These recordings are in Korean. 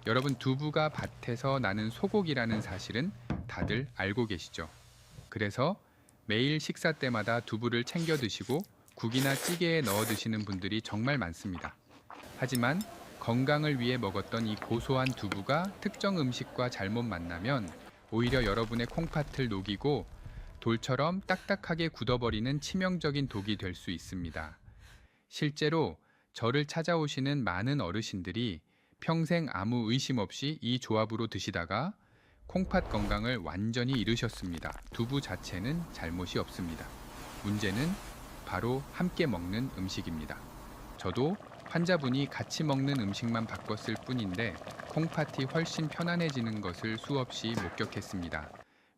여러분, 두부가 밭에서 나는 소고기라는 사실은 다들 알고 계시죠? 그래서 매일 식사 때마다 두부를 챙겨 드시고 국이나 찌개에 넣어 드시는 분들이 정말 많습니다. 하지만 건강을 위해 먹었던 이 고소한 두부가 특정 음식과 잘못 만나면 오히려 여러분의 콩팥을 녹이고 돌처럼 딱딱하게 굳어버리는 치명적인 독이 될 수 있습니다. 실제로 저를 찾아오시는 많은 어르신들이 평생 아무 의심 없이 이 조합으로 드시다가 콩팥 건강을 완전히 잃으셨습니다. 두부 자체는 잘못이 없습니다. 문제는 바로 함께 먹는 음식입니다. 저도 환자분이 같이 먹는 음식만 바꿨을 뿐인데 콩팥이 훨씬 편안해지는 것을 수없이 목격했습니다.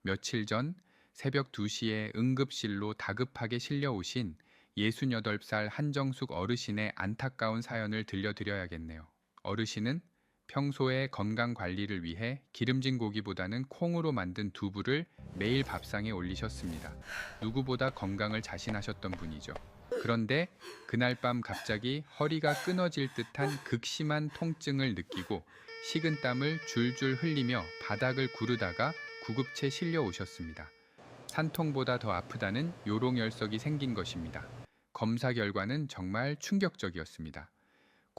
며칠 전 새벽 2시에 응급실로 다급하게 실려오신 68살 한정숙 어르신의 안타까운 사연을 들려드려야겠네요. 어르신은 평소에 건강 관리를 위해 기름진 고기보다는 콩으로 만든 두부를 매일 밥상에 올리셨습니다. 누구보다 건강을 자신하셨던 분이죠. 그런데 그날 밤 갑자기 허리가 끊어질 듯한 극심한 통증을 느끼고 식은땀을 줄줄 흘리며 바닥을 구르다가 구급체 실려 오셨습니다. 산통보다 더 아프다는 요롱열석이 생긴 것입니다. 검사 결과는 정말 충격적이었습니다.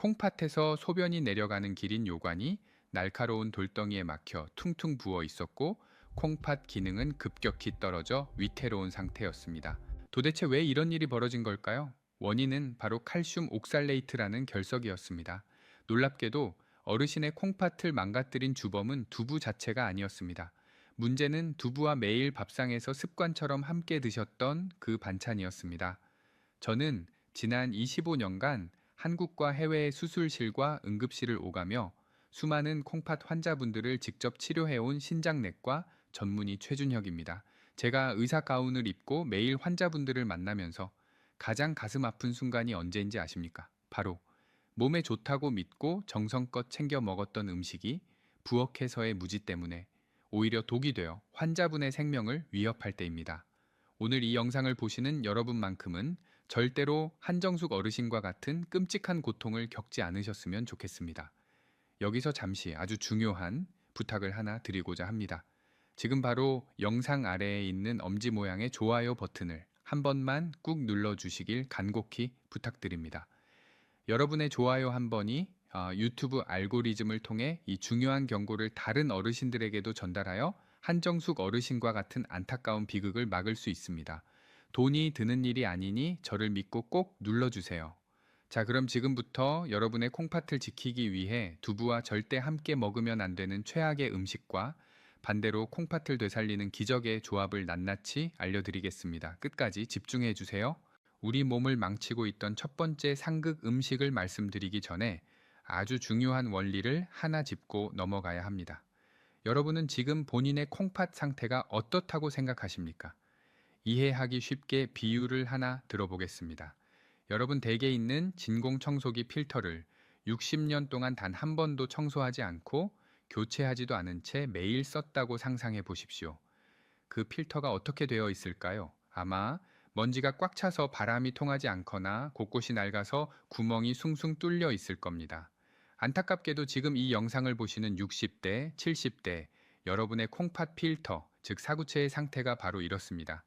콩팥에서 소변이 내려가는 길인 요관이 날카로운 돌덩이에 막혀 퉁퉁 부어 있었고 콩팥 기능은 급격히 떨어져 위태로운 상태였습니다. 도대체 왜 이런 일이 벌어진 걸까요? 원인은 바로 칼슘 옥살레이트라는 결석이었습니다. 놀랍게도 어르신의 콩팥을 망가뜨린 주범은 두부 자체가 아니었습니다. 문제는 두부와 매일 밥상에서 습관처럼 함께 드셨던 그 반찬이었습니다. 저는 지난 25년간 한국과 해외의 수술실과 응급실을 오가며 수많은 콩팥 환자분들을 직접 치료해온 신장내과 전문의 최준혁입니다. 제가 의사 가운을 입고 매일 환자분들을 만나면서 가장 가슴 아픈 순간이 언제인지 아십니까? 바로 몸에 좋다고 믿고 정성껏 챙겨 먹었던 음식이 부엌에서의 무지 때문에 오히려 독이 되어 환자분의 생명을 위협할 때입니다. 오늘 이 영상을 보시는 여러분만큼은 절대로 한정숙 어르신과 같은 끔찍한 고통을 겪지 않으셨으면 좋겠습니다. 여기서 잠시 아주 중요한 부탁을 하나 드리고자 합니다. 지금 바로 영상 아래에 있는 엄지 모양의 좋아요 버튼을 한 번만 꾹 눌러주시길 간곡히 부탁드립니다. 여러분의 좋아요 한 번이 유튜브 알고리즘을 통해 이 중요한 경고를 다른 어르신들에게도 전달하여 한정숙 어르신과 같은 안타까운 비극을 막을 수 있습니다. 돈이 드는 일이 아니니 저를 믿고 꼭 눌러주세요. 자, 그럼 지금부터 여러분의 콩팥을 지키기 위해 두부와 절대 함께 먹으면 안 되는 최악의 음식과 반대로 콩팥을 되살리는 기적의 조합을 낱낱이 알려드리겠습니다. 끝까지 집중해 주세요. 우리 몸을 망치고 있던 첫 번째 상극 음식을 말씀드리기 전에 아주 중요한 원리를 하나 짚고 넘어가야 합니다. 여러분은 지금 본인의 콩팥 상태가 어떻다고 생각하십니까? 이해하기 쉽게 비유를 하나 들어보겠습니다. 여러분 댁에 있는 진공청소기 필터를 60년 동안 단 한 번도 청소하지 않고 교체하지도 않은 채 매일 썼다고 상상해 보십시오. 그 필터가 어떻게 되어 있을까요? 아마 먼지가 꽉 차서 바람이 통하지 않거나 곳곳이 낡아서 구멍이 숭숭 뚫려 있을 겁니다. 안타깝게도 지금 이 영상을 보시는 60대, 70대 여러분의 콩팥 필터, 즉 사구체의 상태가 바로 이렇습니다.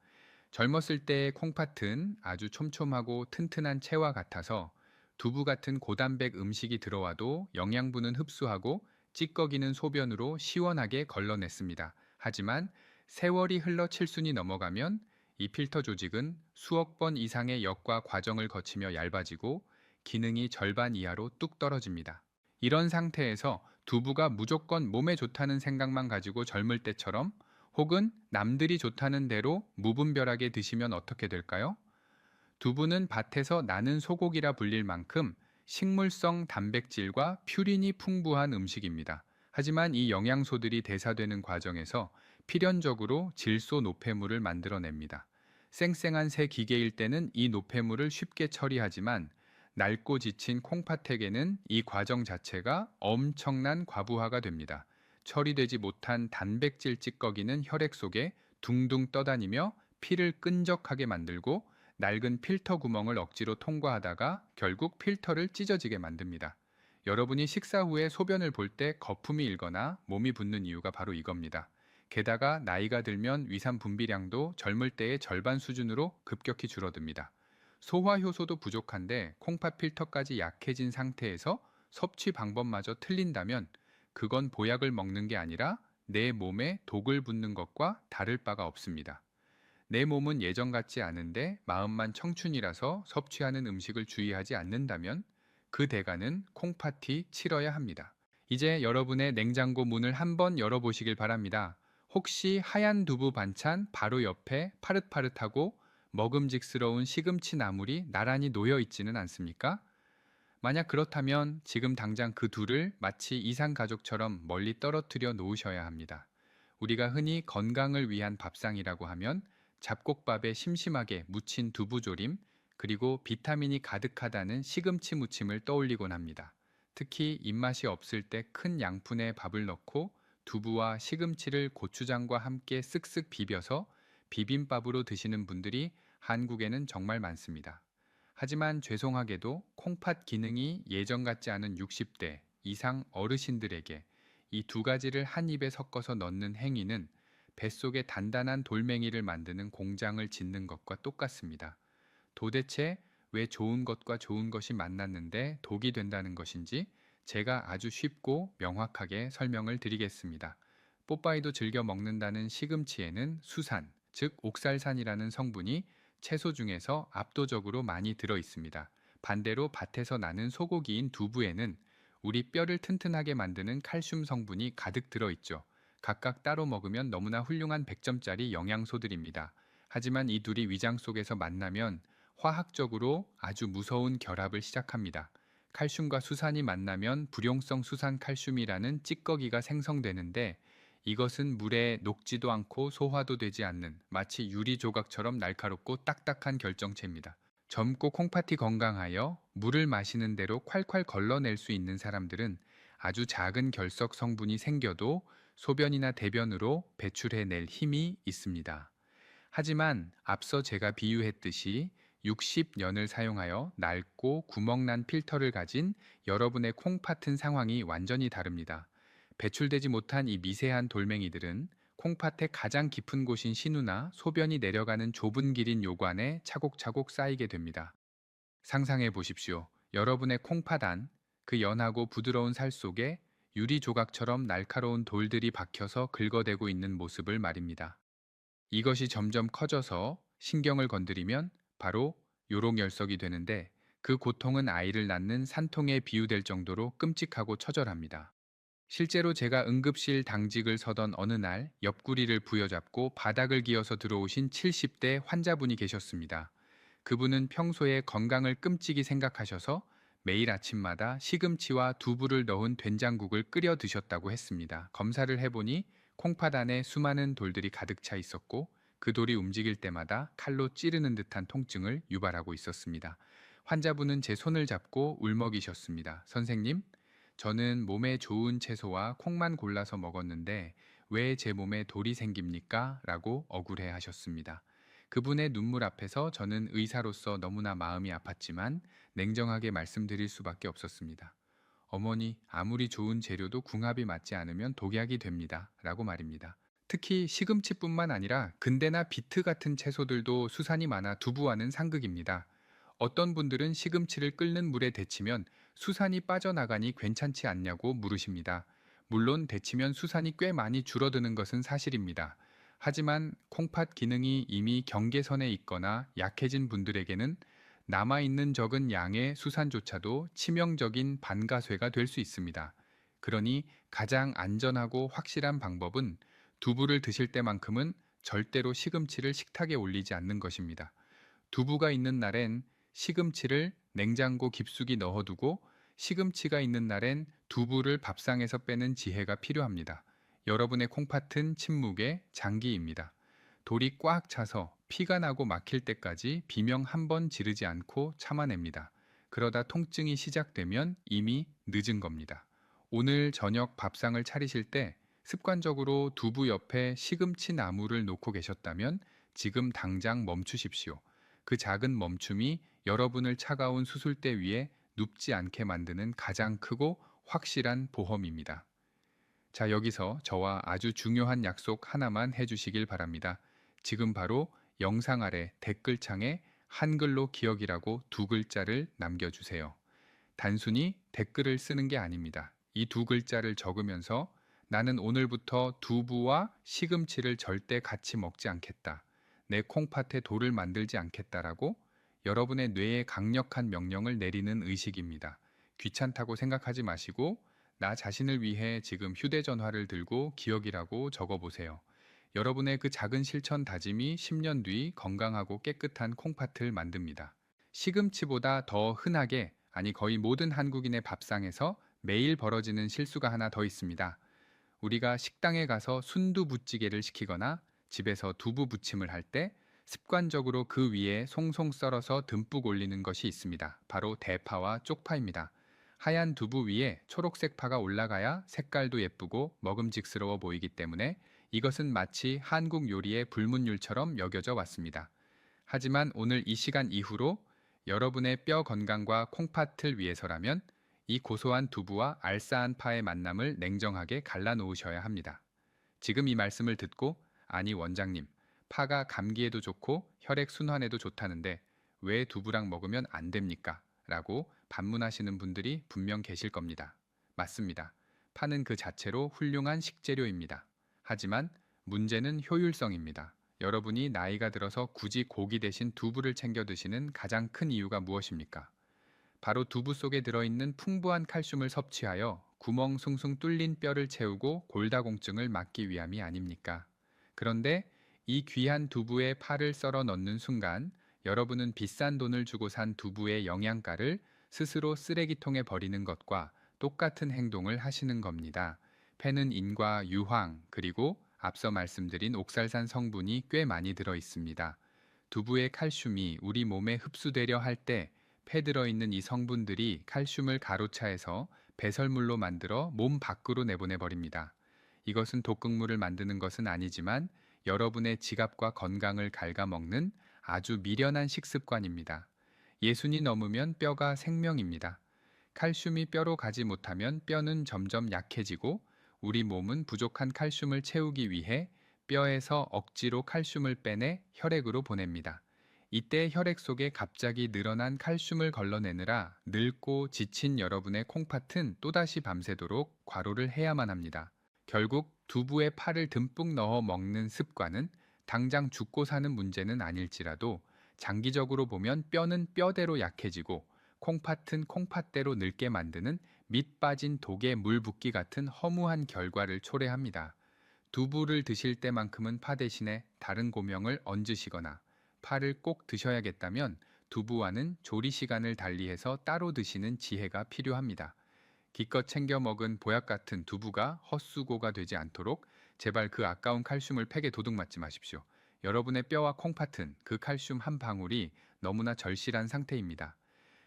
젊었을 때의 콩팥은 아주 촘촘하고 튼튼한 채와 같아서 두부 같은 고단백 음식이 들어와도 영양분은 흡수하고 찌꺼기는 소변으로 시원하게 걸러냈습니다. 하지만 세월이 흘러 칠순이 넘어가면 이 필터 조직은 수억 번 이상의 역과 과정을 거치며 얇아지고 기능이 절반 이하로 뚝 떨어집니다. 이런 상태에서 두부가 무조건 몸에 좋다는 생각만 가지고 젊을 때처럼 혹은 남들이 좋다는 대로 무분별하게 드시면 어떻게 될까요? 두부는 밭에서 나는 소고기라 불릴 만큼 식물성 단백질과 퓨린이 풍부한 음식입니다. 하지만 이 영양소들이 대사되는 과정에서 필연적으로 질소 노폐물을 만들어냅니다. 쌩쌩한 새 기계일 때는 이 노폐물을 쉽게 처리하지만 낡고 지친 콩팥에게는 이 과정 자체가 엄청난 과부하가 됩니다. 처리되지 못한 단백질 찌꺼기는 혈액 속에 둥둥 떠다니며 피를 끈적하게 만들고 낡은 필터 구멍을 억지로 통과하다가 결국 필터를 찢어지게 만듭니다. 여러분이 식사 후에 소변을 볼 때 거품이 일거나 몸이 붓는 이유가 바로 이겁니다. 게다가 나이가 들면 위산 분비량도 젊을 때의 절반 수준으로 급격히 줄어듭니다. 소화 효소도 부족한데 콩팥 필터까지 약해진 상태에서 섭취 방법마저 틀린다면 그건 보약을 먹는 게 아니라 내 몸에 독을 붓는 것과 다를 바가 없습니다. 내 몸은 예전 같지 않은데 마음만 청춘이라서 섭취하는 음식을 주의하지 않는다면 그 대가는 콩팥이 치러야 합니다. 이제 여러분의 냉장고 문을 한번 열어보시길 바랍니다. 혹시 하얀 두부 반찬 바로 옆에 파릇파릇하고 먹음직스러운 시금치 나물이 나란히 놓여 있지는 않습니까? 만약 그렇다면 지금 당장 그 둘을 마치 이산가족처럼 멀리 떨어뜨려 놓으셔야 합니다. 우리가 흔히 건강을 위한 밥상이라고 하면 잡곡밥에 심심하게 무친 두부조림, 그리고 비타민이 가득하다는 시금치 무침을 떠올리곤 합니다. 특히 입맛이 없을 때 큰 양푼에 밥을 넣고 두부와 시금치를 고추장과 함께 쓱쓱 비벼서 비빔밥으로 드시는 분들이 한국에는 정말 많습니다. 하지만 죄송하게도 콩팥 기능이 예전 같지 않은 60대 이상 어르신들에게 이 두 가지를 한 입에 섞어서 넣는 행위는 뱃속에 단단한 돌멩이를 만드는 공장을 짓는 것과 똑같습니다. 도대체 왜 좋은 것과 좋은 것이 만났는데 독이 된다는 것인지 제가 아주 쉽고 명확하게 설명을 드리겠습니다. 뽀빠이도 즐겨 먹는다는 시금치에는 수산, 즉 옥살산이라는 성분이 채소 중에서 압도적으로 많이 들어 있습니다. 반대로 밭에서 나는 소고기인 두부에는 우리 뼈를 튼튼하게 만드는 칼슘 성분이 가득 들어 있죠. 각각 따로 먹으면 너무나 훌륭한 100점짜리 영양소들입니다. 하지만 이 둘이 위장 속에서 만나면 화학적으로 아주 무서운 결합을 시작합니다. 칼슘과 수산이 만나면 불용성 수산칼슘이라는 찌꺼기가 생성되는데 이것은 물에 녹지도 않고 소화도 되지 않는 마치 유리 조각처럼 날카롭고 딱딱한 결정체입니다. 젊고 콩팥이 건강하여 물을 마시는 대로 콸콸 걸러낼 수 있는 사람들은 아주 작은 결석 성분이 생겨도 소변이나 대변으로 배출해낼 힘이 있습니다. 하지만 앞서 제가 비유했듯이 60년을 사용하여 낡고 구멍난 필터를 가진 여러분의 콩팥은 상황이 완전히 다릅니다. 배출되지 못한 이 미세한 돌멩이들은 콩팥의 가장 깊은 곳인 신우나 소변이 내려가는 좁은 길인 요관에 차곡차곡 쌓이게 됩니다. 상상해 보십시오. 여러분의 콩팥 안, 그 연하고 부드러운 살 속에 유리 조각처럼 날카로운 돌들이 박혀서 긁어대고 있는 모습을 말입니다. 이것이 점점 커져서 신경을 건드리면 바로 요롱열석이 되는데 그 고통은 아이를 낳는 산통에 비유될 정도로 끔찍하고 처절합니다. 실제로 제가 응급실 당직을 서던 어느 날 옆구리를 부여잡고 바닥을 기어서 들어오신 70대 환자분이 계셨습니다. 그분은 평소에 건강을 끔찍이 생각하셔서 매일 아침마다 시금치와 두부를 넣은 된장국을 끓여 드셨다고 했습니다. 검사를 해보니 콩팥 안에 수많은 돌들이 가득 차 있었고 그 돌이 움직일 때마다 칼로 찌르는 듯한 통증을 유발하고 있었습니다. 환자분은 제 손을 잡고 울먹이셨습니다. 선생님, 저는 몸에 좋은 채소와 콩만 골라서 먹었는데 왜 제 몸에 돌이 생깁니까? 라고 억울해 하셨습니다. 그분의 눈물 앞에서 저는 의사로서 너무나 마음이 아팠지만 냉정하게 말씀드릴 수밖에 없었습니다. 어머니, 아무리 좋은 재료도 궁합이 맞지 않으면 독약이 됩니다. 라고 말입니다. 특히 시금치뿐만 아니라 근대나 비트 같은 채소들도 수산이 많아 두부와는 상극입니다. 어떤 분들은 시금치를 끓는 물에 데치면 수산이 빠져나가니 괜찮지 않냐고 물으십니다. 물론 데치면 수산이 꽤 많이 줄어드는 것은 사실입니다. 하지만 콩팥 기능이 이미 경계선에 있거나 약해진 분들에게는 남아있는 적은 양의 수산조차도 치명적인 반가쇠가 될 수 있습니다. 그러니 가장 안전하고 확실한 방법은 두부를 드실 때만큼은 절대로 시금치를 식탁에 올리지 않는 것입니다. 두부가 있는 날엔 시금치를 냉장고 깊숙이 넣어두고 시금치가 있는 날엔 두부를 밥상에서 빼는 지혜가 필요합니다. 여러분의 콩팥은 침묵의 장기입니다. 돌이 꽉 차서 피가 나고 막힐 때까지 비명 한 번 지르지 않고 참아냅니다. 그러다 통증이 시작되면 이미 늦은 겁니다. 오늘 저녁 밥상을 차리실 때 습관적으로 두부 옆에 시금치 나물을 놓고 계셨다면 지금 당장 멈추십시오. 그 작은 멈춤이 여러분을 차가운 수술대 위에 눕지 않게 만드는 가장 크고 확실한 보험입니다. 자, 여기서 저와 아주 중요한 약속 하나만 해주시길 바랍니다. 지금 바로 영상 아래 댓글창에 한글로 기억이라고 두 글자를 남겨주세요. 단순히 댓글을 쓰는 게 아닙니다. 이 두 글자를 적으면서 나는 오늘부터 두부와 시금치를 절대 같이 먹지 않겠다. 내 콩팥에 돌을 만들지 않겠다라고 여러분의 뇌에 강력한 명령을 내리는 의식입니다. 귀찮다고 생각하지 마시고 나 자신을 위해 지금 휴대전화를 들고 기억이라고 적어보세요. 여러분의 그 작은 실천 다짐이 10년 뒤 건강하고 깨끗한 콩팥을 만듭니다. 시금치보다 더 흔하게, 아니 거의 모든 한국인의 밥상에서 매일 벌어지는 실수가 하나 더 있습니다. 우리가 식당에 가서 순두부찌개를 시키거나 집에서 두부 부침을 할 때 습관적으로 그 위에 송송 썰어서 듬뿍 올리는 것이 있습니다. 바로 대파와 쪽파입니다. 하얀 두부 위에 초록색 파가 올라가야 색깔도 예쁘고 먹음직스러워 보이기 때문에 이것은 마치 한국 요리의 불문율처럼 여겨져 왔습니다. 하지만 오늘 이 시간 이후로 여러분의 뼈 건강과 콩팥을 위해서라면 이 고소한 두부와 알싸한 파의 만남을 냉정하게 갈라 놓으셔야 합니다. 지금 이 말씀을 듣고 아니 원장님, 파가 감기에도 좋고 혈액 순환에도 좋다는데 왜 두부랑 먹으면 안 됩니까? 라고 반문하시는 분들이 분명 계실 겁니다. 맞습니다. 파는 그 자체로 훌륭한 식재료입니다. 하지만 문제는 효율성입니다. 여러분이 나이가 들어서 굳이 고기 대신 두부를 챙겨 드시는 가장 큰 이유가 무엇입니까? 바로 두부 속에 들어있는 풍부한 칼슘을 섭취하여 구멍 숭숭 뚫린 뼈를 채우고 골다공증을 막기 위함이 아닙니까? 그런데 이 귀한 두부에 파를 썰어 넣는 순간 여러분은 비싼 돈을 주고 산 두부의 영양가를 스스로 쓰레기통에 버리는 것과 똑같은 행동을 하시는 겁니다. 폐는 인과 유황, 그리고 앞서 말씀드린 옥살산 성분이 꽤 많이 들어 있습니다. 두부의 칼슘이 우리 몸에 흡수되려 할 때 폐 들어있는 이 성분들이 칼슘을 가로차해서 배설물로 만들어 몸 밖으로 내보내 버립니다. 이것은 독극물을 만드는 것은 아니지만 여러분의 지갑과 건강을 갉아먹는 아주 미련한 식습관입니다. 예순이 넘으면 뼈가 생명입니다. 칼슘이 뼈로 가지 못하면 뼈는 점점 약해지고 우리 몸은 부족한 칼슘을 채우기 위해 뼈에서 억지로 칼슘을 빼내 혈액으로 보냅니다. 이때 혈액 속에 갑자기 늘어난 칼슘을 걸러내느라 늙고 지친 여러분의 콩팥은 또다시 밤새도록 과로를 해야만 합니다. 결국 두부에 파를 듬뿍 넣어 먹는 습관은 당장 죽고 사는 문제는 아닐지라도 장기적으로 보면 뼈는 뼈대로 약해지고 콩팥은 콩팥대로 늙게 만드는 밑 빠진 독에 물 붓기 같은 허무한 결과를 초래합니다. 두부를 드실 때만큼은 파 대신에 다른 고명을 얹으시거나 파를 꼭 드셔야겠다면 두부와는 조리 시간을 달리해서 따로 드시는 지혜가 필요합니다. 기껏 챙겨 먹은 보약 같은 두부가 헛수고가 되지 않도록 제발 그 아까운 칼슘을 팩에 도둑맞지 마십시오. 여러분의 뼈와 콩팥은 그 칼슘 한 방울이 너무나 절실한 상태입니다.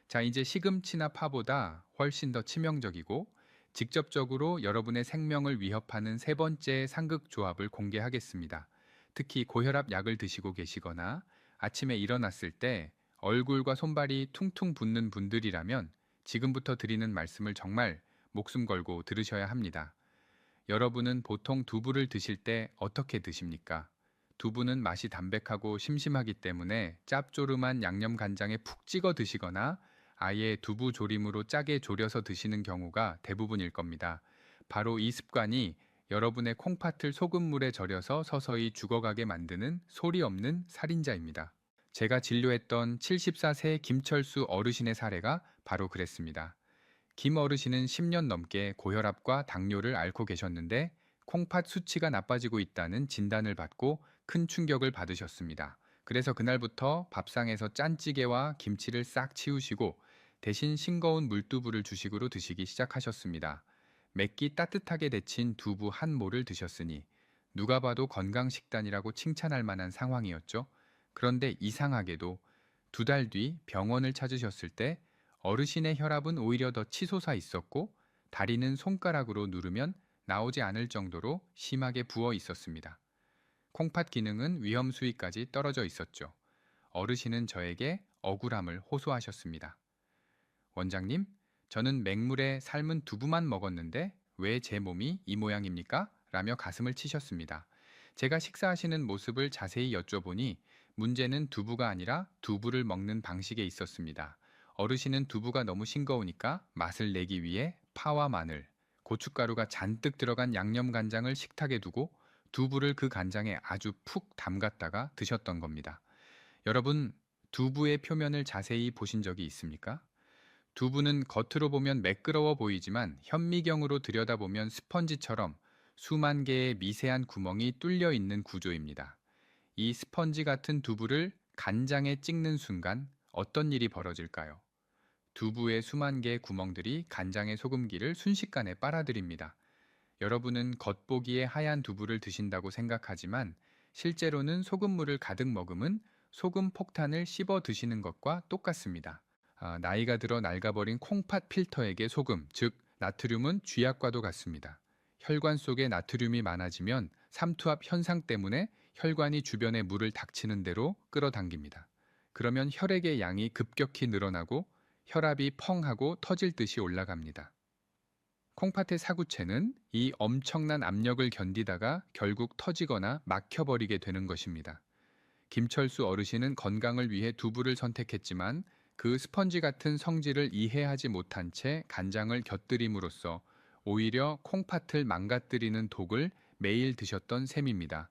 자, 이제 시금치나 파보다 훨씬 더 치명적이고 직접적으로 여러분의 생명을 위협하는 세 번째 상극 조합을 공개하겠습니다. 특히 고혈압 약을 드시고 계시거나 아침에 일어났을 때 얼굴과 손발이 퉁퉁 붓는 분들이라면 지금부터 드리는 말씀을 정말 목숨 걸고 들으셔야 합니다. 여러분은 보통 두부를 드실 때 어떻게 드십니까? 두부는 맛이 담백하고 심심하기 때문에 짭조름한 양념 간장에 푹 찍어 드시거나 아예 두부 조림으로 짜게 졸여서 드시는 경우가 대부분일 겁니다. 바로 이 습관이 여러분의 콩팥을 소금물에 절여서 서서히 죽어가게 만드는 소리 없는 살인자입니다. 제가 진료했던 74세 김철수 어르신의 사례가 바로 그랬습니다. 김 어르신은 10년 넘게 고혈압과 당뇨를 앓고 계셨는데 콩팥 수치가 나빠지고 있다는 진단을 받고 큰 충격을 받으셨습니다. 그래서 그날부터 밥상에서 짠찌개와 김치를 싹 치우시고 대신 싱거운 물두부를 주식으로 드시기 시작하셨습니다. 맵기 따뜻하게 데친 두부 한 모를 드셨으니 누가 봐도 건강식단이라고 칭찬할 만한 상황이었죠. 그런데 이상하게도 2달 뒤 병원을 찾으셨을 때 어르신의 혈압은 오히려 더 치솟아 있었고 다리는 손가락으로 누르면 나오지 않을 정도로 심하게 부어 있었습니다. 콩팥 기능은 위험 수위까지 떨어져 있었죠. 어르신은 저에게 억울함을 호소하셨습니다. 원장님, 저는 맹물에 삶은 두부만 먹었는데 왜 제 몸이 이 모양입니까? 라며 가슴을 치셨습니다. 제가 식사하시는 모습을 자세히 여쭤보니 문제는 두부가 아니라 두부를 먹는 방식에 있었습니다. 어르신은 두부가 너무 싱거우니까 맛을 내기 위해 파와 마늘, 고춧가루가 잔뜩 들어간 양념 간장을 식탁에 두고 두부를 그 간장에 아주 푹 담갔다가 드셨던 겁니다. 여러분, 두부의 표면을 자세히 보신 적이 있습니까? 두부는 겉으로 보면 매끄러워 보이지만 현미경으로 들여다보면 스펀지처럼 수만 개의 미세한 구멍이 뚫려 있는 구조입니다. 이 스펀지 같은 두부를 간장에 찍는 순간 어떤 일이 벌어질까요? 두부의 수만 개의 구멍들이 간장의 소금기를 순식간에 빨아들입니다. 여러분은 겉보기에 하얀 두부를 드신다고 생각하지만 실제로는 소금물을 가득 머금은 소금 폭탄을 씹어 드시는 것과 똑같습니다. 나이가 들어 낡아버린 콩팥 필터에게 소금, 즉 나트륨은 쥐약과도 같습니다. 혈관 속에 나트륨이 많아지면 삼투압 현상 때문에 혈관이 주변의 물을 닥치는 대로 끌어당깁니다. 그러면 혈액의 양이 급격히 늘어나고 혈압이 펑 하고 터질 듯이 올라갑니다. 콩팥의 사구체는 이 엄청난 압력을 견디다가 결국 터지거나 막혀버리게 되는 것입니다. 김철수 어르신은 건강을 위해 두부를 선택했지만 그 스펀지 같은 성질을 이해하지 못한 채 간장을 곁들임으로써 오히려 콩팥을 망가뜨리는 독을 매일 드셨던 셈입니다.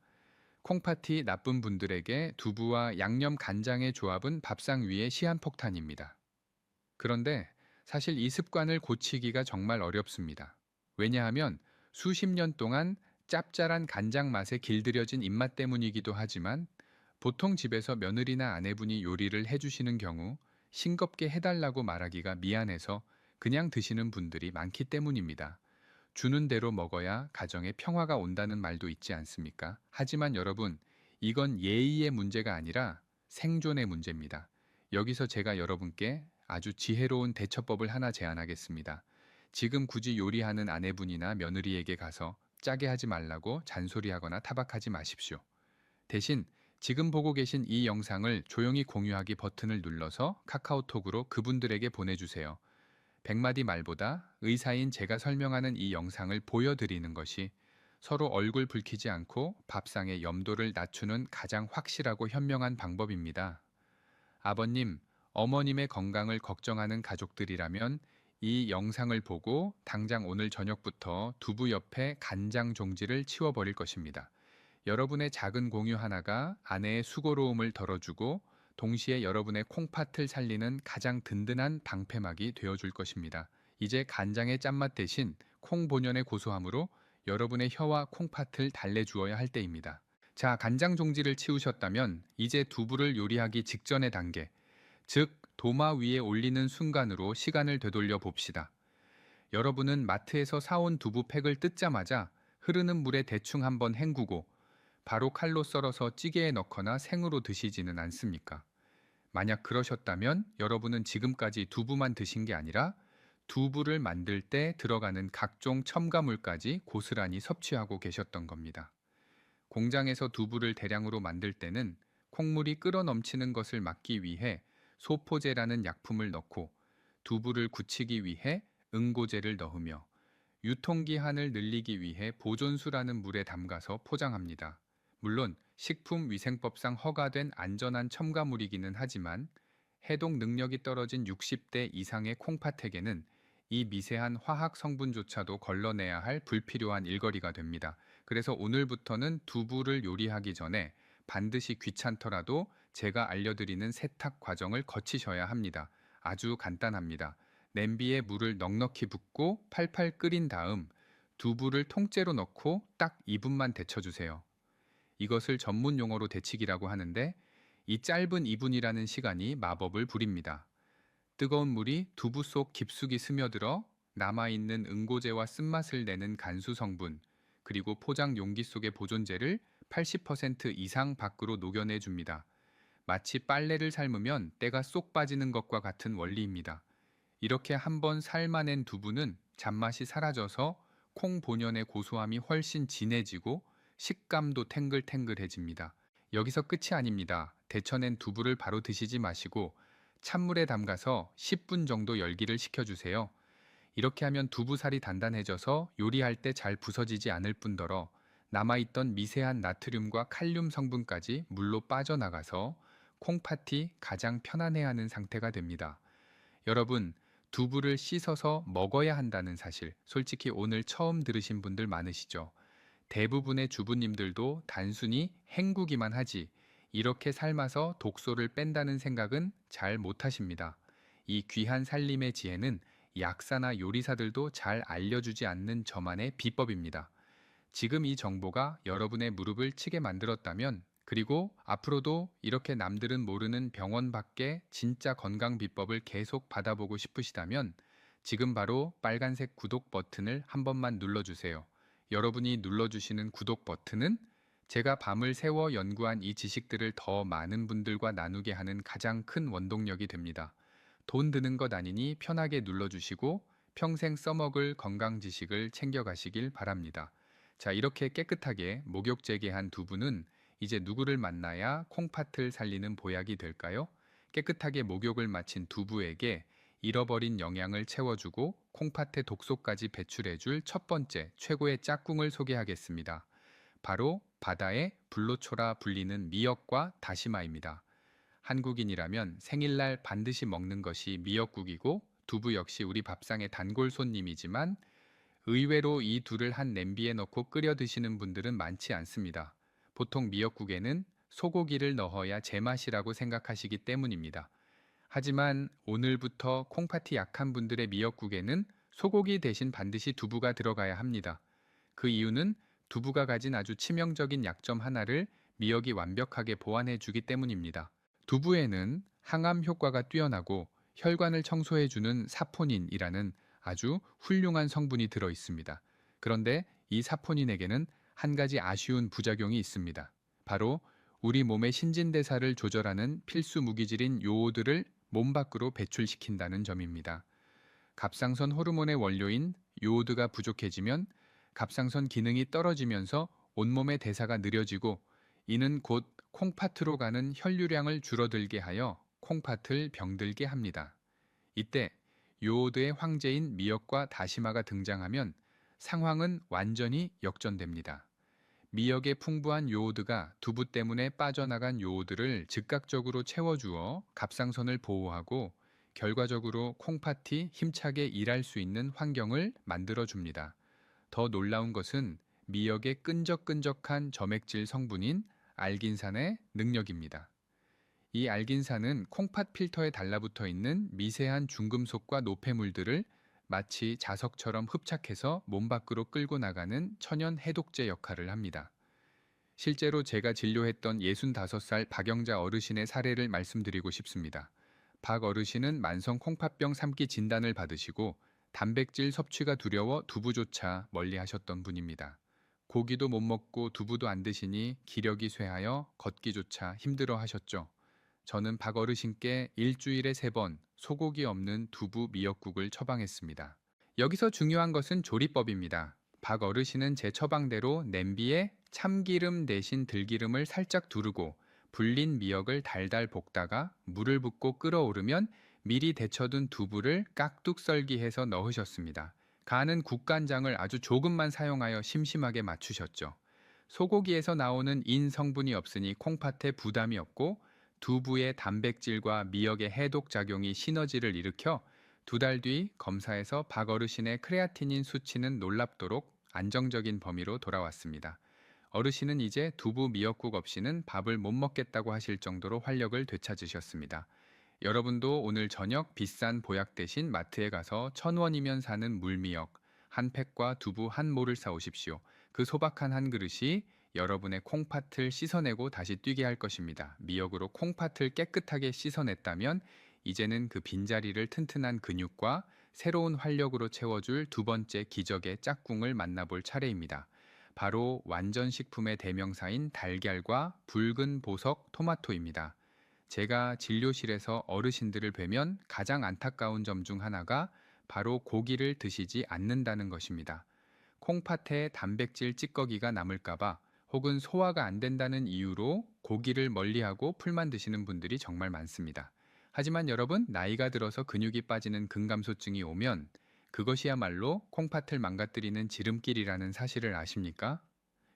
콩팥이 나쁜 분들에게 두부와 양념 간장의 조합은 밥상 위의 시한폭탄입니다. 그런데 사실 이 습관을 고치기가 정말 어렵습니다. 왜냐하면 수십 년 동안 짭짤한 간장 맛에 길들여진 입맛 때문이기도 하지만 보통 집에서 며느리나 아내분이 요리를 해주시는 경우 싱겁게 해달라고 말하기가 미안해서 그냥 드시는 분들이 많기 때문입니다. 주는 대로 먹어야 가정에 평화가 온다는 말도 있지 않습니까? 하지만 여러분, 이건 예의의 문제가 아니라 생존의 문제입니다. 여기서 제가 여러분께 아주 지혜로운 대처법을 하나 제안하겠습니다. 지금 굳이 요리하는 아내분이나 며느리에게 가서 짜게 하지 말라고 잔소리하거나 타박하지 마십시오. 대신 지금 보고 계신 이 영상을 조용히 공유하기 버튼을 눌러서 카카오톡으로 그분들에게 보내주세요. 100마디 말보다 의사인 제가 설명하는 이 영상을 보여드리는 것이 서로 얼굴 붉히지 않고 밥상의 염도를 낮추는 가장 확실하고 현명한 방법입니다. 아버님, 어머님의 건강을 걱정하는 가족들이라면 이 영상을 보고 당장 오늘 저녁부터 두부 옆에 간장 종지를 치워버릴 것입니다. 여러분의 작은 공유 하나가 아내의 수고로움을 덜어주고 동시에 여러분의 콩팥을 살리는 가장 든든한 방패막이 되어줄 것입니다. 이제 간장의 짠맛 대신 콩 본연의 고소함으로 여러분의 혀와 콩팥을 달래주어야 할 때입니다. 자, 간장 종지를 치우셨다면 이제 두부를 요리하기 직전의 단계, 즉 도마 위에 올리는 순간으로 시간을 되돌려 봅시다. 여러분은 마트에서 사온 두부팩을 뜯자마자 흐르는 물에 대충 한번 헹구고 바로 칼로 썰어서 찌개에 넣거나 생으로 드시지는 않습니까? 만약 그러셨다면 여러분은 지금까지 두부만 드신 게 아니라 두부를 만들 때 들어가는 각종 첨가물까지 고스란히 섭취하고 계셨던 겁니다. 공장에서 두부를 대량으로 만들 때는 콩물이 끓어 넘치는 것을 막기 위해 소포제라는 약품을 넣고 두부를 굳히기 위해 응고제를 넣으며 유통기한을 늘리기 위해 보존수라는 물에 담가서 포장합니다. 물론 식품위생법상 허가된 안전한 첨가물이기는 하지만 해독 능력이 떨어진 60대 이상의 콩팥에게는 이 미세한 화학 성분조차도 걸러내야 할 불필요한 일거리가 됩니다. 그래서 오늘부터는 두부를 요리하기 전에 반드시 귀찮더라도 제가 알려드리는 세탁 과정을 거치셔야 합니다. 아주 간단합니다. 냄비에 물을 넉넉히 붓고 팔팔 끓인 다음 두부를 통째로 넣고 딱 2분만 데쳐주세요. 이것을 전문 용어로 데치기라고 하는데 이 짧은 2분이라는 시간이 마법을 부립니다. 뜨거운 물이 두부 속 깊숙이 스며들어 남아있는 응고제와 쓴맛을 내는 간수 성분, 그리고 포장 용기 속의 보존제를 80% 이상 밖으로 녹여내 줍니다. 마치 빨래를 삶으면 때가 쏙 빠지는 것과 같은 원리입니다. 이렇게 한번 삶아낸 두부는 잡맛이 사라져서 콩 본연의 고소함이 훨씬 진해지고 식감도 탱글탱글해집니다. 여기서 끝이 아닙니다. 데쳐낸 두부를 바로 드시지 마시고 찬물에 담가서 10분 정도 열기를 식혀주세요. 이렇게 하면 두부살이 단단해져서 요리할 때 잘 부서지지 않을 뿐더러 남아있던 미세한 나트륨과 칼륨 성분까지 물로 빠져나가서 콩팥이 가장 편안해하는 상태가 됩니다. 여러분, 두부를 씻어서 먹어야 한다는 사실, 솔직히 오늘 처음 들으신 분들 많으시죠? 대부분의 주부님들도 단순히 헹구기만 하지, 이렇게 삶아서 독소를 뺀다는 생각은 잘 못하십니다. 이 귀한 살림의 지혜는 약사나 요리사들도 잘 알려주지 않는 저만의 비법입니다. 지금 이 정보가 여러분의 무릎을 치게 만들었다면, 그리고 앞으로도 이렇게 남들은 모르는 병원 밖에 진짜 건강 비법을 계속 받아보고 싶으시다면 지금 바로 빨간색 구독 버튼을 한 번만 눌러주세요. 여러분이 눌러주시는 구독 버튼은 제가 밤을 새워 연구한 이 지식들을 더 많은 분들과 나누게 하는 가장 큰 원동력이 됩니다. 돈 드는 것 아니니 편하게 눌러주시고 평생 써먹을 건강 지식을 챙겨가시길 바랍니다. 자, 이렇게 깨끗하게 목욕 재개한 두부는 이제 누구를 만나야 콩팥을 살리는 보약이 될까요? 깨끗하게 목욕을 마친 두부에게 잃어버린 영양을 채워주고 콩팥의 독소까지 배출해줄 첫 번째 최고의 짝꿍을 소개하겠습니다. 바로 바다의 불로초라 불리는 미역과 다시마입니다. 한국인이라면 생일날 반드시 먹는 것이 미역국이고 두부 역시 우리 밥상의 단골 손님이지만 의외로 이 둘을 한 냄비에 넣고 끓여 드시는 분들은 많지 않습니다. 보통 미역국에는 소고기를 넣어야 제맛이라고 생각하시기 때문입니다. 하지만 오늘부터 콩팥이 약한 분들의 미역국에는 소고기 대신 반드시 두부가 들어가야 합니다. 그 이유는 두부가 가진 아주 치명적인 약점 하나를 미역이 완벽하게 보완해 주기 때문입니다. 두부에는 항암 효과가 뛰어나고 혈관을 청소해주는 사포닌이라는 아주 훌륭한 성분이 들어 있습니다. 그런데 이 사포닌에게는 한 가지 아쉬운 부작용이 있습니다. 바로 우리 몸의 신진대사를 조절하는 필수 무기질인 요오드를 몸 밖으로 배출시킨다는 점입니다. 갑상선 호르몬의 원료인 요오드가 부족해지면 갑상선 기능이 떨어지면서 온몸의 대사가 느려지고 이는 곧 콩팥으로 가는 혈류량을 줄어들게 하여 콩팥을 병들게 합니다. 이때 요오드의 황제인 미역과 다시마가 등장하면 상황은 완전히 역전됩니다. 미역의 풍부한 요오드가 두부 때문에 빠져나간 요오드를 즉각적으로 채워주어 갑상선을 보호하고 결과적으로 콩팥이 힘차게 일할 수 있는 환경을 만들어줍니다. 더 놀라운 것은 미역의 끈적끈적한 점액질 성분인 알긴산의 능력입니다. 이 알긴산은 콩팥 필터에 달라붙어 있는 미세한 중금속과 노폐물들을 마치 자석처럼 흡착해서 몸 밖으로 끌고 나가는 천연 해독제 역할을 합니다. 실제로 제가 진료했던 65살 박영자 어르신의 사례를 말씀드리고 싶습니다. 박 어르신은 만성 콩팥병 3기 진단을 받으시고 단백질 섭취가 두려워 두부조차 멀리 하셨던 분입니다. 고기도 못 먹고 두부도 안 드시니 기력이 쇠하여 걷기조차 힘들어 하셨죠. 저는 박 어르신께 일주일에 3번 소고기 없는 두부 미역국을 처방했습니다. 여기서 중요한 것은 조리법입니다. 박 어르신은 제 처방대로 냄비에 참기름 대신 들기름을 살짝 두르고 불린 미역을 달달 볶다가 물을 붓고 끓어오르면 미리 데쳐둔 두부를 깍둑 썰기해서 넣으셨습니다. 간은 국간장을 아주 조금만 사용하여 심심하게 맞추셨죠. 소고기에서 나오는 인 성분이 없으니 콩팥에 부담이 없고 두부의 단백질과 미역의 해독 작용이 시너지를 일으켜 2달 뒤 검사에서 박 어르신의 크레아티닌 수치는 놀랍도록 안정적인 범위로 돌아왔습니다. 어르신은 이제 두부 미역국 없이는 밥을 못 먹겠다고 하실 정도로 활력을 되찾으셨습니다. 여러분도 오늘 저녁 비싼 보약 대신 마트에 가서 1,000원이면 사는 물미역 한 팩과 두부 한 모를 사오십시오. 그 소박한 한 그릇이 여러분의 콩팥을 씻어내고 다시 뛰게 할 것입니다. 미역으로 콩팥을 깨끗하게 씻어냈다면 이제는 그 빈자리를 튼튼한 근육과 새로운 활력으로 채워줄 두 번째 기적의 짝꿍을 만나볼 차례입니다. 바로 완전식품의 대명사인 달걀과 붉은 보석 토마토입니다. 제가 진료실에서 어르신들을 뵈면 가장 안타까운 점 중 하나가 바로 고기를 드시지 않는다는 것입니다. 콩팥에 단백질 찌꺼기가 남을까봐 혹은 소화가 안 된다는 이유로 고기를 멀리하고 풀만 드시는 분들이 정말 많습니다. 하지만 여러분, 나이가 들어서 근육이 빠지는 근감소증이 오면 그것이야말로 콩팥을 망가뜨리는 지름길이라는 사실을 아십니까?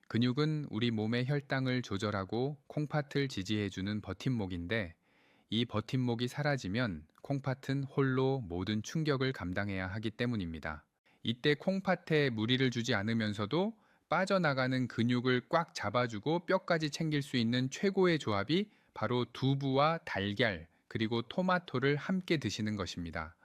근육은 우리 몸의 혈당을 조절하고 콩팥을 지지해주는 버팀목인데, 이 버팀목이 사라지면 콩팥은 홀로 모든 충격을 감당해야 하기 때문입니다. 이때 콩팥에 무리를 주지 않으면서도 빠져나가는 근육을 꽉 잡아주고 뼈까지 챙길 수 있는 최고의 조합이 바로 두부와 달걀, 그리고 토마토를 함께 드시는 것입니다.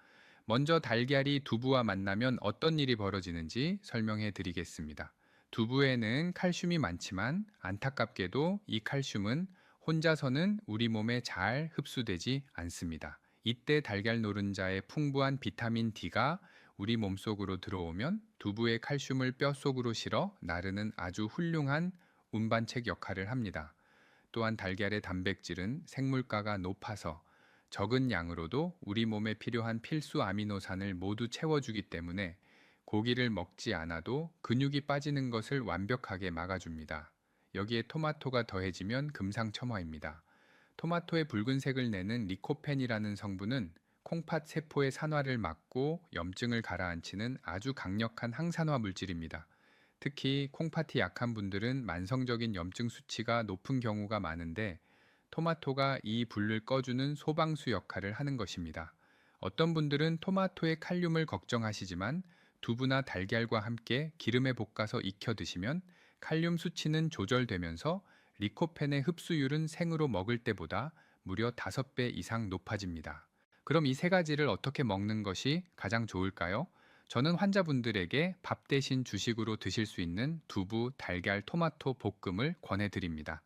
먼저 달걀이 두부와 만나면 어떤 일이 벌어지는지 설명해 드리겠습니다. 두부에는 칼슘이 많지만 안타깝게도 이 칼슘은 혼자서는 우리 몸에 잘 흡수되지 않습니다. 이때 달걀 노른자의 풍부한 비타민 D가 우리 몸속으로 들어오면 두부의 칼슘을 뼈속으로 실어 나르는 아주 훌륭한 운반책 역할을 합니다. 또한 달걀의 단백질은 생물가가 높아서 적은 양으로도 우리 몸에 필요한 필수 아미노산을 모두 채워주기 때문에 고기를 먹지 않아도 근육이 빠지는 것을 완벽하게 막아줍니다. 여기에 토마토가 더해지면 금상첨화입니다. 토마토의 붉은색을 내는 리코펜이라는 성분은 콩팥 세포의 산화를 막고 염증을 가라앉히는 아주 강력한 항산화 물질입니다. 특히 콩팥이 약한 분들은 만성적인 염증 수치가 높은 경우가 많은데, 토마토가 이 불을 꺼주는 소방수 역할을 하는 것입니다. 어떤 분들은 토마토의 칼륨을 걱정하시지만 두부나 달걀과 함께 기름에 볶아서 익혀 드시면 칼륨 수치는 조절되면서 리코펜의 흡수율은 생으로 먹을 때보다 무려 5배 이상 높아집니다. 그럼 이 세 가지를 어떻게 먹는 것이 가장 좋을까요? 저는 환자분들에게 밥 대신 주식으로 드실 수 있는 두부, 달걀, 토마토 볶음을 권해드립니다.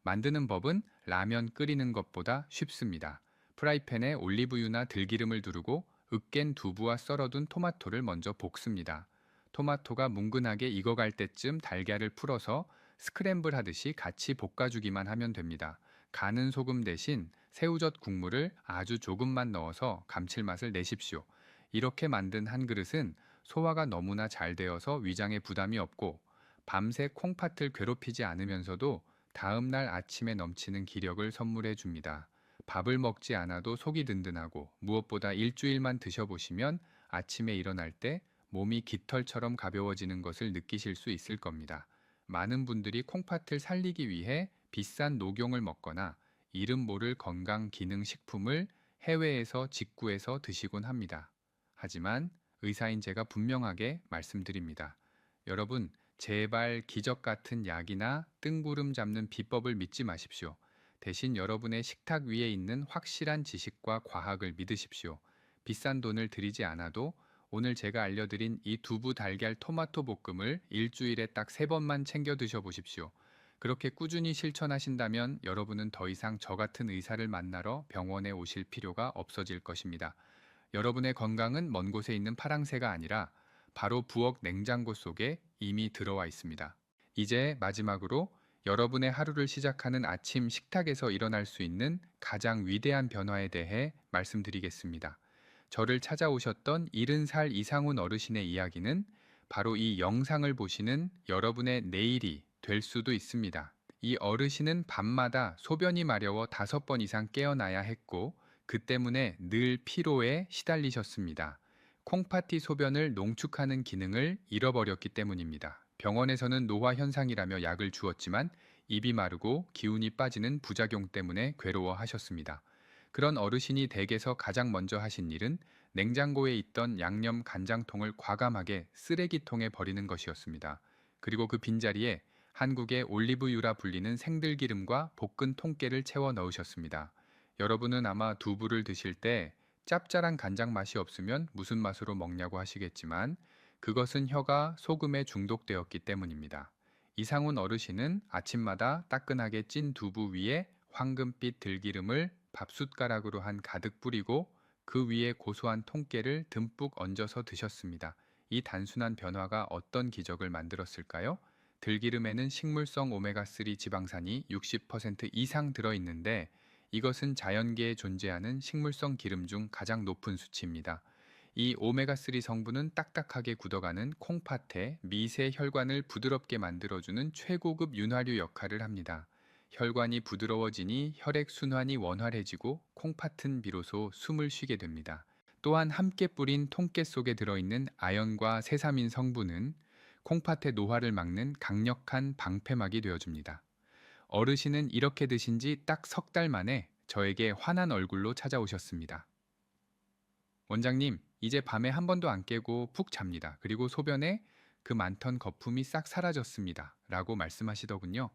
만드는 법은 라면 끓이는 것보다 쉽습니다. 프라이팬에 올리브유나 들기름을 두르고 으깬 두부와 썰어둔 토마토를 먼저 볶습니다. 토마토가 뭉근하게 익어갈 때쯤 달걀을 풀어서 스크램블 하듯이 같이 볶아주기만 하면 됩니다. 간은 소금 대신 새우젓 국물을 아주 조금만 넣어서 감칠맛을 내십시오. 이렇게 만든 한 그릇은 소화가 너무나 잘 되어서 위장에 부담이 없고 밤새 콩팥을 괴롭히지 않으면서도 다음날 아침에 넘치는 기력을 선물해 줍니다. 밥을 먹지 않아도 속이 든든하고 무엇보다 일주일만 드셔보시면 아침에 일어날 때 몸이 깃털처럼 가벼워지는 것을 느끼실 수 있을 겁니다. 많은 분들이 콩팥을 살리기 위해 비싼 녹용을 먹거나 이름 모를 건강 기능 식품을 해외에서 직구해서 드시곤 합니다. 하지만 의사인 제가 분명하게 말씀드립니다. 여러분, 제발 기적 같은 약이나 뜬구름 잡는 비법을 믿지 마십시오. 대신 여러분의 식탁 위에 있는 확실한 지식과 과학을 믿으십시오. 비싼 돈을 들이지 않아도 오늘 제가 알려드린 이 두부 달걀 토마토 볶음을 일주일에 딱 3번만 챙겨 드셔보십시오. 그렇게 꾸준히 실천하신다면 여러분은 더 이상 저 같은 의사를 만나러 병원에 오실 필요가 없어질 것입니다. 여러분의 건강은 먼 곳에 있는 파랑새가 아니라 바로 부엌 냉장고 속에 이미 들어와 있습니다. 이제 마지막으로 여러분의 하루를 시작하는 아침 식탁에서 일어날 수 있는 가장 위대한 변화에 대해 말씀드리겠습니다. 저를 찾아오셨던 70살 이상훈 어르신의 이야기는 바로 이 영상을 보시는 여러분의 내일이 될 수도 있습니다. 이 어르신은 밤마다 소변이 마려워 5번 이상 깨어나야 했고 그 때문에 늘 피로에 시달리셨습니다. 콩팥이 소변을 농축하는 기능을 잃어버렸기 때문입니다. 병원에서는 노화 현상이라며 약을 주었지만 입이 마르고 기운이 빠지는 부작용 때문에 괴로워하셨습니다. 그런 어르신이 댁에서 가장 먼저 하신 일은 냉장고에 있던 양념 간장통을 과감하게 쓰레기통에 버리는 것이었습니다. 그리고 그 빈자리에 한국의 올리브유라 불리는 생들기름과 볶은 통깨를 채워 넣으셨습니다. 여러분은 아마 두부를 드실 때 짭짤한 간장 맛이 없으면 무슨 맛으로 먹냐고 하시겠지만 그것은 혀가 소금에 중독되었기 때문입니다. 이상훈 어르신은 아침마다 따끈하게 찐 두부 위에 황금빛 들기름을 밥숟가락으로 한 가득 뿌리고 그 위에 고소한 통깨를 듬뿍 얹어서 드셨습니다. 이 단순한 변화가 어떤 기적을 만들었을까요? 들기름에는 식물성 오메가3 지방산이 60% 이상 들어있는데 이것은 자연계에 존재하는 식물성 기름 중 가장 높은 수치입니다. 이 오메가3 성분은 딱딱하게 굳어가는 콩팥의 미세 혈관을 부드럽게 만들어주는 최고급 윤활유 역할을 합니다. 혈관이 부드러워지니 혈액순환이 원활해지고 콩팥은 비로소 숨을 쉬게 됩니다. 또한 함께 뿌린 통깨 속에 들어있는 아연과 세사민 성분은 콩팥의 노화를 막는 강력한 방패막이 되어줍니다. 어르신은 이렇게 드신 지 딱 석 달 만에 저에게 환한 얼굴로 찾아오셨습니다. 원장님, 이제 밤에 한 번도 안 깨고 푹 잡니다. 그리고 소변에 그 많던 거품이 싹 사라졌습니다. 라고 말씀하시더군요.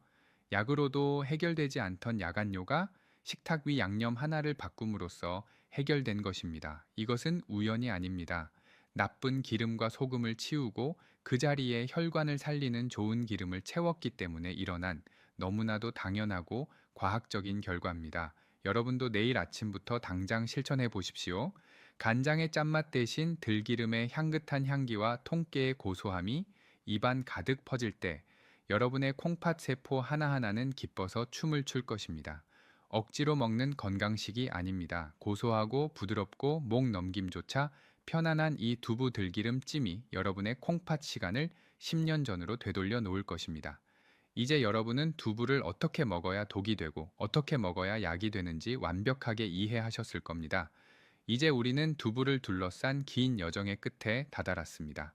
약으로도 해결되지 않던 야간요가 식탁 위 양념 하나를 바꿈으로써 해결된 것입니다. 이것은 우연이 아닙니다. 나쁜 기름과 소금을 치우고 그 자리에 혈관을 살리는 좋은 기름을 채웠기 때문에 일어난 너무나도 당연하고 과학적인 결과입니다. 여러분도 내일 아침부터 당장 실천해 보십시오. 간장의 짠맛 대신 들기름의 향긋한 향기와 통깨의 고소함이 입안 가득 퍼질 때 여러분의 콩팥 세포 하나하나는 기뻐서 춤을 출 것입니다. 억지로 먹는 건강식이 아닙니다. 고소하고 부드럽고 목 넘김조차 편안한 이 두부 들기름 찜이 여러분의 콩팥 시간을 10년 전으로 되돌려 놓을 것입니다. 이제 여러분은 두부를 어떻게 먹어야 독이 되고 어떻게 먹어야 약이 되는지 완벽하게 이해하셨을 겁니다. 이제 우리는 두부를 둘러싼 긴 여정의 끝에 다다랐습니다.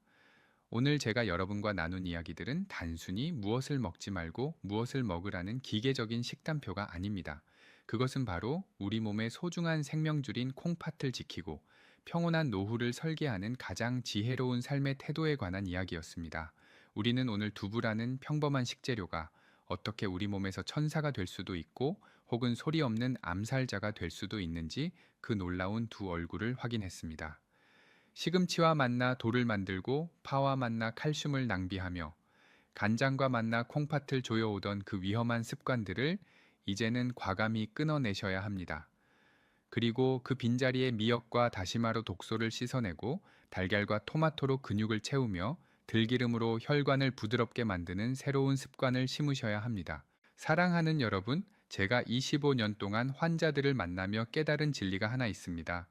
오늘 제가 여러분과 나눈 이야기들은 단순히 무엇을 먹지 말고 무엇을 먹으라는 기계적인 식단표가 아닙니다. 그것은 바로 우리 몸의 소중한 생명줄인 콩팥을 지키고 평온한 노후를 설계하는 가장 지혜로운 삶의 태도에 관한 이야기였습니다. 우리는 오늘 두부라는 평범한 식재료가 어떻게 우리 몸에서 천사가 될 수도 있고 혹은 소리 없는 암살자가 될 수도 있는지 그 놀라운 두 얼굴을 확인했습니다. 시금치와 만나 돌을 만들고 파와 만나 칼슘을 낭비하며 간장과 만나 콩팥을 조여오던 그 위험한 습관들을 이제는 과감히 끊어내셔야 합니다. 그리고 그 빈자리에 미역과 다시마로 독소를 씻어내고 달걀과 토마토로 근육을 채우며 들기름으로 혈관을 부드럽게 만드는 새로운 습관을 심으셔야 합니다. 사랑하는 여러분, 제가 25년 동안 환자들을 만나며 깨달은 진리가 하나 있습니다.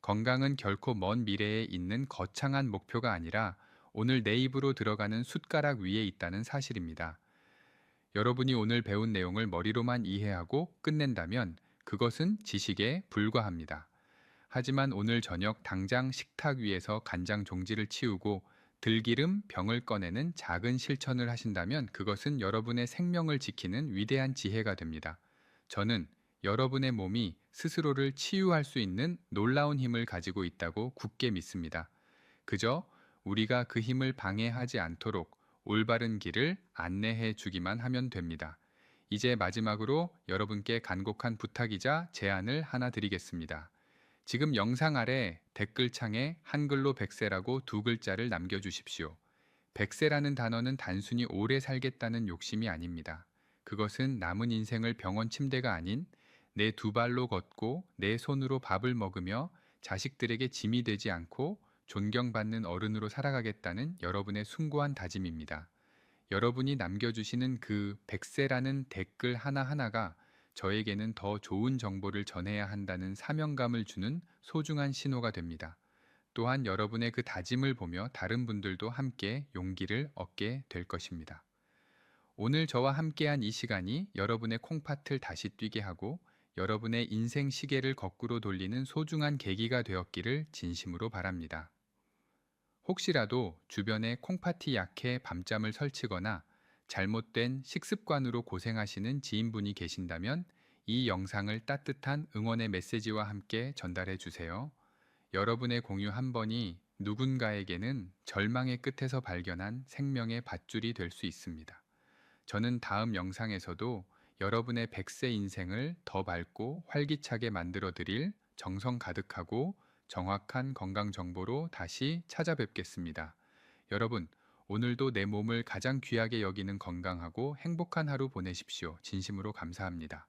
건강은 결코 먼 미래에 있는 거창한 목표가 아니라 오늘 내 입으로 들어가는 숟가락 위에 있다는 사실입니다. 여러분이 오늘 배운 내용을 머리로만 이해하고 끝낸다면 그것은 지식에 불과합니다. 하지만 오늘 저녁 당장 식탁 위에서 간장 종지를 치우고 들기름 병을 꺼내는 작은 실천을 하신다면 그것은 여러분의 생명을 지키는 위대한 지혜가 됩니다. 저는 여러분의 몸이 스스로를 치유할 수 있는 놀라운 힘을 가지고 있다고 굳게 믿습니다. 그저 우리가 그 힘을 방해하지 않도록 올바른 길을 안내해 주기만 하면 됩니다. 이제 마지막으로 여러분께 간곡한 부탁이자 제안을 하나 드리겠습니다. 지금 영상 아래 댓글창에 한글로 백세라고 두 글자를 남겨주십시오. 백세라는 단어는 단순히 오래 살겠다는 욕심이 아닙니다. 그것은 남은 인생을 병원 침대가 아닌 내 두 발로 걷고 내 손으로 밥을 먹으며 자식들에게 짐이 되지 않고 존경받는 어른으로 살아가겠다는 여러분의 숭고한 다짐입니다. 여러분이 남겨주시는 그 백세라는 댓글 하나하나가 저에게는 더 좋은 정보를 전해야 한다는 사명감을 주는 소중한 신호가 됩니다. 또한 여러분의 그 다짐을 보며 다른 분들도 함께 용기를 얻게 될 것입니다. 오늘 저와 함께한 이 시간이 여러분의 콩팥을 다시 뛰게 하고 여러분의 인생 시계를 거꾸로 돌리는 소중한 계기가 되었기를 진심으로 바랍니다. 혹시라도 주변에 콩팥이 약해 밤잠을 설치거나 잘못된 식습관으로 고생하시는 지인분이 계신다면 이 영상을 따뜻한 응원의 메시지와 함께 전달해 주세요. 여러분의 공유 한 번이 누군가에게는 절망의 끝에서 발견한 생명의 밧줄이 될 수 있습니다. 저는 다음 영상에서도 여러분의 100세 인생을 더 밝고 활기차게 만들어 드릴 정성 가득하고 정확한 건강 정보로 다시 찾아뵙겠습니다. 여러분, 오늘도 내 몸을 가장 귀하게 여기는 건강하고 행복한 하루 보내십시오. 진심으로 감사합니다.